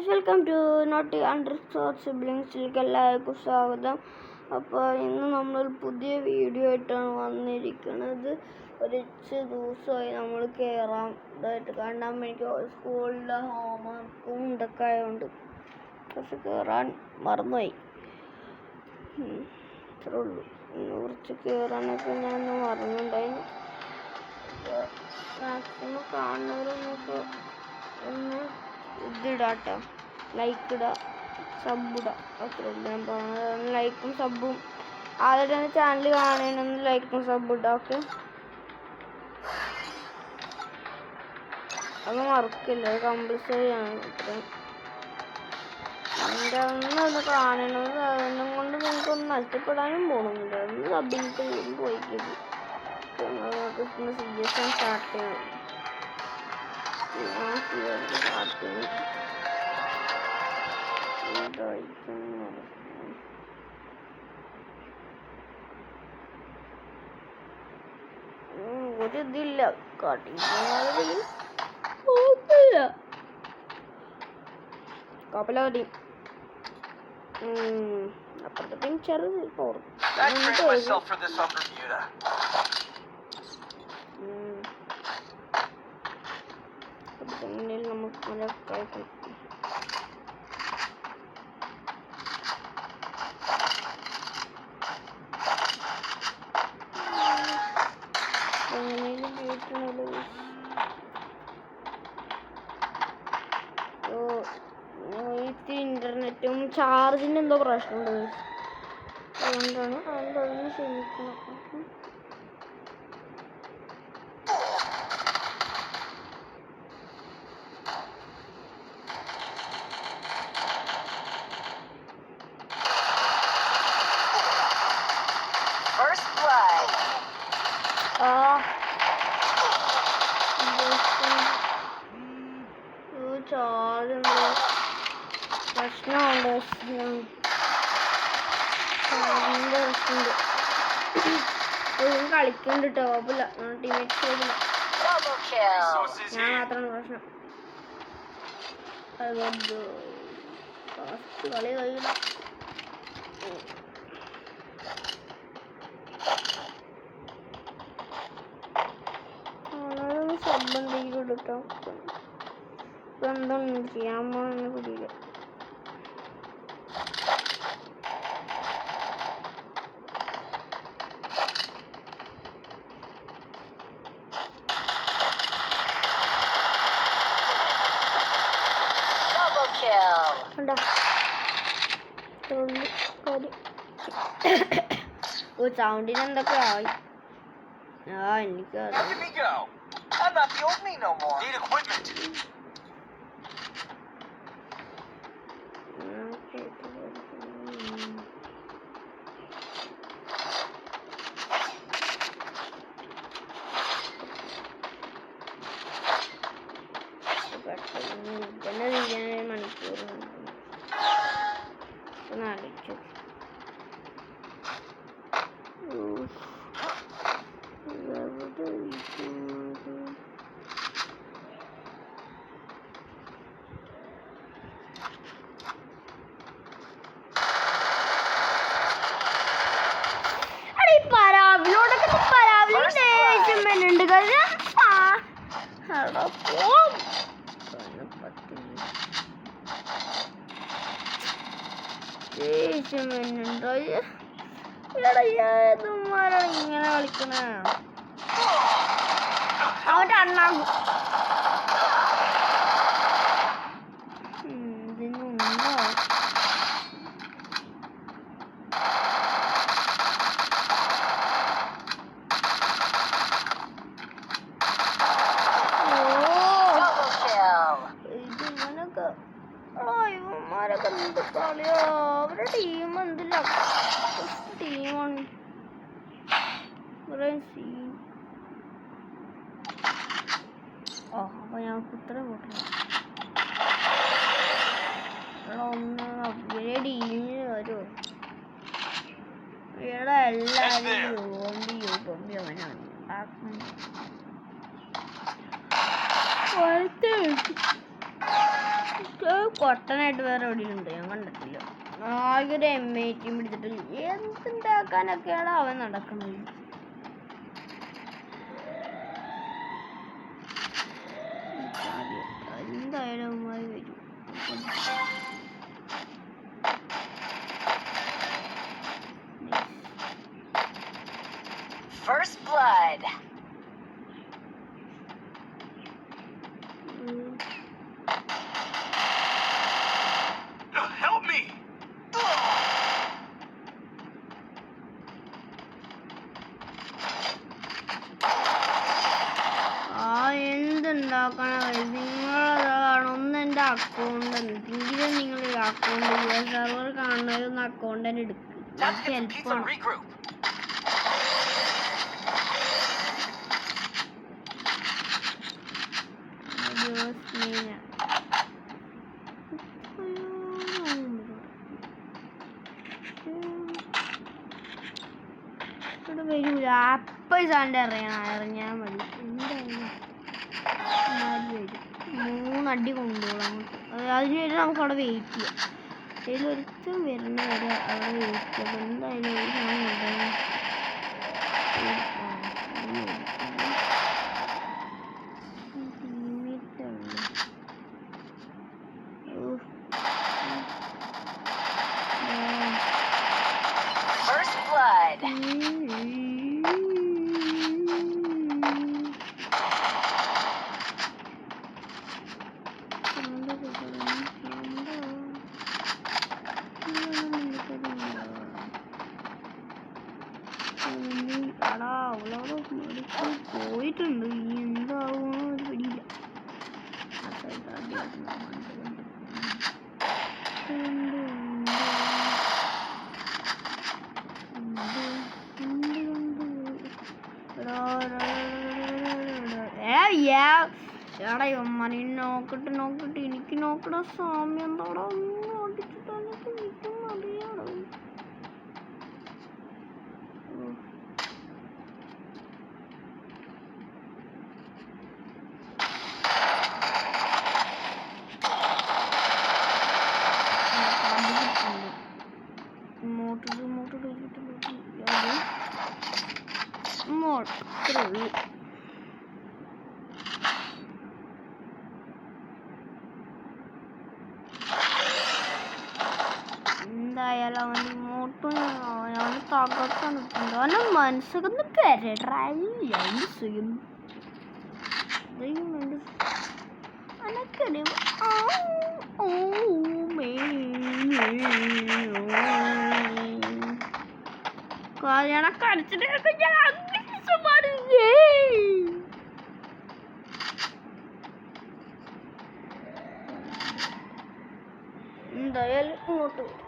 Welcome to naughty underscore സിബ്ലിങ്സിലേക്ക് എല്ലാവർക്കും സ്വാഗതം. അപ്പോൾ ഇന്ന് നമ്മൾ പുതിയ വീഡിയോ ആയിട്ടാണ് വന്നിരിക്കുന്നത്. ഒരിച്ച് ദിവസമായി നമ്മൾ കയറാം ഇതായിട്ട് കാരണം എനിക്ക് സ്കൂളിലെ ഹോംവർക്കും ഇതൊക്കെ ആയതുകൊണ്ട് കുറച്ച് കയറാൻ മറന്നുപോയി. ഇത്രേ ഉള്ളൂ. കുറച്ച് കയറാനൊക്കെ ഞാൻ മറന്നുണ്ടായിരുന്നു. മാക്സിമം കാണുന്നവരൊന്നൊക്കെ ഒന്ന് ഇതിടാട്ടോ, ലൈക്ക് ഇടുക, സബ് ഇടുക. അത്ര ഞാൻ പറഞ്ഞത്. ലൈക്കും സബും ആദ്യമായിട്ട് ചാനൽ കാണണമെന്ന് ലൈക്കും സബ് ഇടുക. ഓക്കെ, അത് മറക്കില്ല, അത് കമ്പൽസറി ആണ്. അത്രയും എൻ്റെ ഒന്ന് കാണണമെന്ന് അതൊന്നും കൊണ്ട് നിങ്ങൾക്കൊന്ന് നഷ്ടപ്പെടാനും പോകണമെന്നില്ല. ഒന്ന് സബിനിട്ട് പോയിക്കത് സീരിയസ് സ്റ്റാർട്ട് ചെയ്യണം. ഒരു ഇതില്ല കാട്ടില്ല കപ്പലവധി അപ്പുറത്തെ ചെറുത് പോറും. നമുക്ക് നല്ല കഴിക്കണം. എങ്ങനെയും വീട്ടിനല്ലോ ഇന്റർനെറ്റും ചാർജിന് എന്തോ പ്രശ്നമുണ്ട്, അതുകൊണ്ടാണ് അതൊന്ന് ക്ഷമിക്കണം. പ്രശ്നമുണ്ട്, കളിക്കുന്നുണ്ട് കേട്ടോ. കുഴപ്പമില്ല, ടീമേറ്റ് ചെയ്തില്ല, ഞാൻ മാത്രമാണ് പ്രശ്നം. അതുകൊണ്ട് കളി കഴിയില്ല. സബ് എന്തെങ്കിലും എടുക്കാം. ഇപ്പം എന്താണ് ചെയ്യാൻ പോകുന്ന പിടിയില്ല. സൗണ്ടിന് എന്തൊക്കെ ആയി. എനിക്ക് മണിക്കൂർ ആലോചിച്ചു. ഇങ്ങനെ കളിക്കണ അവന്റെ അണ്ണാകും. ഇതിനുണ്ടോ ഇതിവനൊക്കെ ഇവന്മാരൊക്കെ എന്ത് കളിയോ. അവരുടെ ടീം എന്തില്ല ടീമാണ്. അപ്പൊ ഞാൻ കുത്തറ പോട്ടില്ല. ഒന്ന് അവരെ ടീമിന് വരുമോ? ഇവിടെ എല്ലാവരും അവനാണ് പൊട്ടനായിട്ട് വേറെ എവിടെയുണ്ട്, ഞാൻ കണ്ടിട്ടില്ല. ആകെ ഒരു M18 പിടിച്ചിട്ടില്ല. എന്തുണ്ടാക്കാനൊക്കെയാണ് അവൻ നടക്കുന്നത്. എന്തായാലും അവന്മാര് വരും. First blood. Help me. എന്തുണ്ടാക്കണം നിങ്ങളതാണ്. ഒന്ന് എൻ്റെ അക്കൗണ്ട് എന്തെങ്കിലും നിങ്ങൾ അക്കൗണ്ട് സെർവർ കാണുന്നതൊന്ന് അക്കൗണ്ട് തന്നെ എടുക്കും. ഹെൽപ്പാണ്. ഇവിടെ വരൂല. അപ്പ സാറിൻ്റെ ഇറങ്ങിയാൽ മതി. എന്തായാലും 3 അടി കൊണ്ടുപോകാം. അതിനുവേണ്ടി നമുക്ക് അവിടെ വെയിറ്റ് ചെയ്യാം. അതിലൊരുത്തും വരുന്ന വരെ അവിടെ വെയിറ്റ് ചെയ്യാം. എന്തായാലും ഒരു സാധനം കൊണ്ടുപോകാം. First blood. പോയിട്ടുണ്ട്. ഇനി എന്താവുമോ ഒരു പിടിയില്ല. എടാ ഇവന്മാരെ നോക്കിട്ട് എനിക്ക് നോക്കണ സാമ്യം എന്താടാ. ഒന്നും ഓടിച്ചിട്ടാണ് എനിക്കും അറിയാടോ. എന്തായാലും അവൻ ഇങ്ങോട്ടും അവന് തകർക്കാൻ നിൽക്കുന്നുണ്ട്. അവനെ മനസ്സൊക്കെ പെരട്രായി ചെയ്യും. എന്തായാലും ഇങ്ങോട്ട് വരും.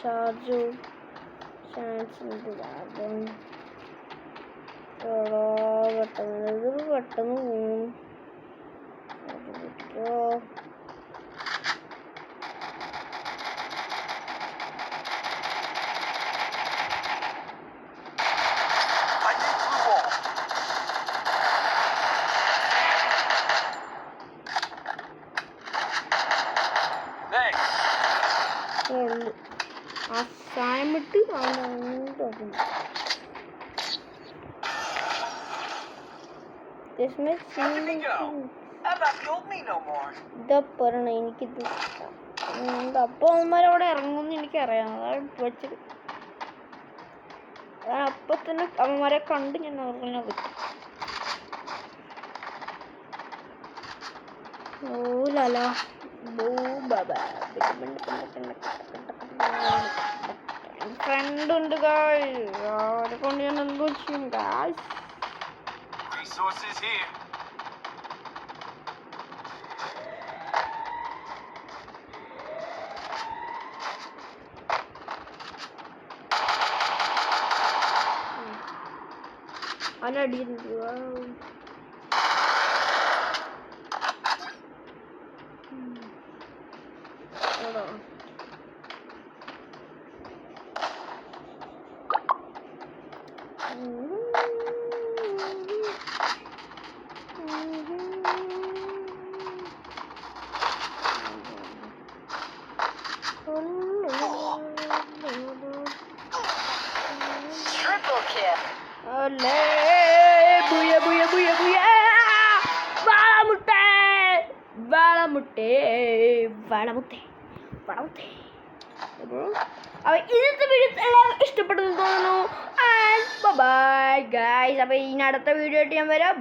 ചാർജ് ചാൻസ് ഉണ്ട്. പെട്ടെന്ന് പോകും. അസാമിട്ട് ഇതപ്പറണ എനിക്കിത് അപ്പൊ അവന്മാരവിടെ ഇറങ്ങുമെന്ന് എനിക്കറിയാം. അതാണ് വെച്ചത്. അപ്പൊ തന്നെ അവന്മാരെ കണ്ട് ഞാൻ അവർക്ക് പറ്റും. ഓലല ഫ്രണ്ട് ഉണ്ട് അവരെ കൊണ്ട് ഞാൻ എന്തോ ചെയ്യും. അവനടിയുണ്ട്. Triple kill. Olé! Buia, buia, buia, buia! Valamutte! Valamutte! Valamutte! Valamutte! അപ്പോൾ ഇന്നത്തെ വീഡിയോ എല്ലാവരും ഇഷ്ടപ്പെട്ടെന്ന് തോന്നുന്നു. And bye guys. അപ്പോൾ ഇനി അടുത്ത വീഡിയോ ആയിട്ട് ഞാൻ വരാം.